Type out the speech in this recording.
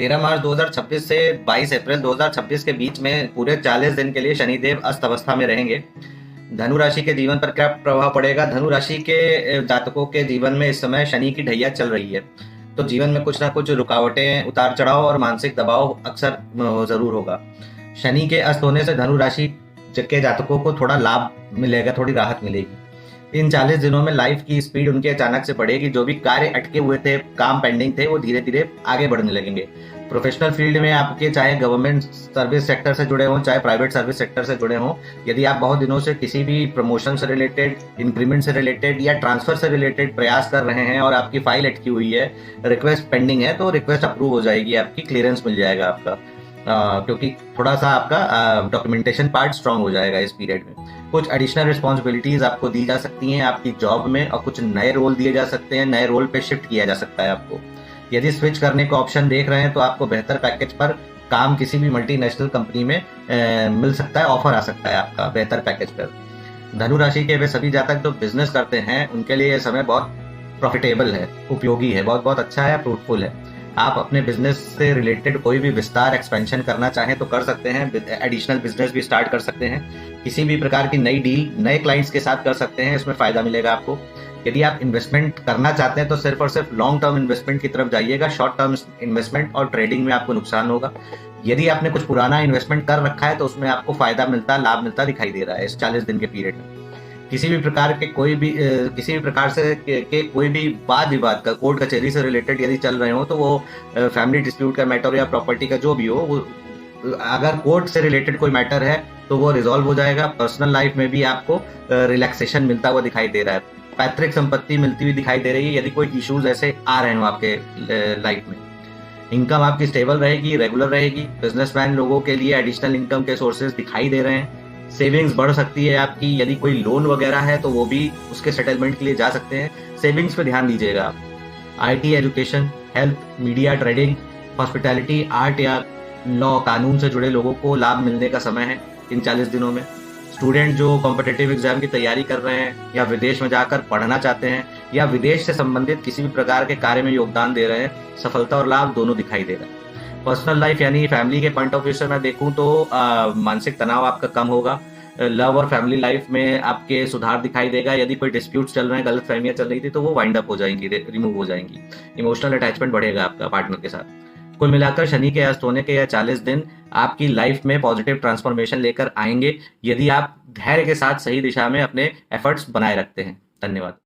13 मार्च 2026 से 22 अप्रैल 2026 के बीच में पूरे 40 दिन के लिए शनिदेव अस्त अवस्था में रहेंगे। धनु राशि के जीवन पर क्या प्रभाव पड़ेगा? धनु राशि के जातकों के जीवन में इस समय शनि की ढैया चल रही है, तो जीवन में कुछ ना कुछ रुकावटें, उतार चढ़ाव और मानसिक दबाव अक्सर जरूर होगा। शनि के अस्त होने से धनु राशि के जातकों को थोड़ा लाभ मिलेगा, थोड़ी राहत मिलेगी। इन 40 दिनों में लाइफ की स्पीड उनके अचानक से बढ़ेगी। जो भी कार्य अटके हुए थे, काम पेंडिंग थे, वो धीरे धीरे आगे बढ़ने लगेंगे। प्रोफेशनल फील्ड में आपके चाहे गवर्नमेंट सर्विस सेक्टर से जुड़े हों, चाहे प्राइवेट सर्विस सेक्टर से जुड़े हों, यदि आप बहुत दिनों से किसी भी प्रमोशन से रिलेटेड, इंक्रीमेंट से रिलेटेड या ट्रांसफर से रिलेटेड प्रयास कर रहे हैं और आपकी फाइल अटकी हुई है, रिक्वेस्ट पेंडिंग है, तो रिक्वेस्ट अप्रूव हो जाएगी, आपकी क्लियरेंस मिल जाएगा आपका। क्योंकि थोड़ा सा आपका डॉक्यूमेंटेशन पार्ट स्ट्रांग हो जाएगा इस पीरियड में। कुछ एडिशनल रिस्पॉन्सिबिलिटीज आपको दी जा सकती हैं आपकी जॉब में, और कुछ नए रोल दिए जा सकते हैं, नए रोल पे शिफ्ट किया जा सकता है आपको। यदि स्विच करने का ऑप्शन देख रहे हैं तो आपको बेहतर पैकेज पर काम किसी भी मल्टीनेशनल कंपनी में मिल सकता है, ऑफर आ सकता है आपका बेहतर पैकेज पर। धनु राशि के वे सभी जातक जो बिजनेस करते हैं उनके लिए यह समय बहुत प्रॉफिटेबल है, उपयोगी है, बहुत बहुत अच्छा है, फ्रूटफुल है। आप अपने बिजनेस से रिलेटेड कोई भी विस्तार, एक्सपेंशन करना चाहें तो कर सकते हैं, एडिशनल बिजनेस भी स्टार्ट कर सकते हैं, किसी भी प्रकार की नई डील नए क्लाइंट्स के साथ कर सकते हैं, इसमें फायदा मिलेगा आपको। यदि आप इन्वेस्टमेंट करना चाहते हैं तो सिर्फ और सिर्फ लॉन्ग टर्म इन्वेस्टमेंट की तरफ जाइएगा, शॉर्ट टर्म इन्वेस्टमेंट और ट्रेडिंग में आपको नुकसान होगा। यदि आपने कुछ पुराना इन्वेस्टमेंट कर रखा है तो उसमें आपको फायदा मिलता, लाभ मिलता दिखाई दे रहा है इस 40 दिन के पीरियड में। किसी भी प्रकार के किसी भी प्रकार से के कोई भी वाद विवाद का कोर्ट कचहरी से रिलेटेड यदि चल रहे हो, तो वो फैमिली डिस्प्यूट का मैटर या प्रॉपर्टी का जो भी हो, वो अगर कोर्ट से रिलेटेड कोई मैटर है तो वो रिजॉल्व हो जाएगा। पर्सनल लाइफ में भी आपको रिलैक्सेशन मिलता हुआ दिखाई दे रहा है, पैतृक संपत्ति मिलती हुई दिखाई दे रही है। यदि कोई इश्यूज ऐसे आ रहे हो आपके लाइफ में, इनकम आपकी स्टेबल रहेगी, रेगुलर रहेगी। बिजनेसमैन लोगों के लिए एडिशनल इनकम के सोर्सेज दिखाई दे रहे हैं। सेविंग्स बढ़ सकती है आपकी, यदि कोई लोन वगैरह है तो वो भी उसके सेटलमेंट के लिए जा सकते हैं। सेविंग्स पे ध्यान दीजिएगा आप। IT, education, health, media, trading, hospitality, art या लॉ, कानून से जुड़े लोगों को लाभ मिलने का समय है इन 40 दिनों में। स्टूडेंट जो कॉम्पिटिटिव एग्जाम की तैयारी कर रहे हैं या विदेश में जाकर पढ़ना चाहते हैं या विदेश से संबंधित किसी भी प्रकार के कार्य में योगदान दे रहे हैं, सफलता और लाभ दोनों दिखाई दे रहा है। पर्सनल लाइफ यानी फैमिली के पॉइंट ऑफ व्यू से मैं देखूं तो मानसिक तनाव आपका कम होगा। लव और फैमिली लाइफ में आपके सुधार दिखाई देगा। यदि कोई डिस्प्यूट्स चल रहे हैं, गलत फहमियां चल रही थी, तो वो वाइंड अप हो जाएंगी, रिमूव हो जाएंगी। इमोशनल अटैचमेंट बढ़ेगा आपका पार्टनर के साथ। कुल मिलाकर शनि के अस्त होने के यह 40 दिन आपकी लाइफ में पॉजिटिव ट्रांसफॉर्मेशन लेकर आएंगे, यदि आप धैर्य के साथ सही दिशा में अपने एफर्ट्स बनाए रखते हैं। धन्यवाद।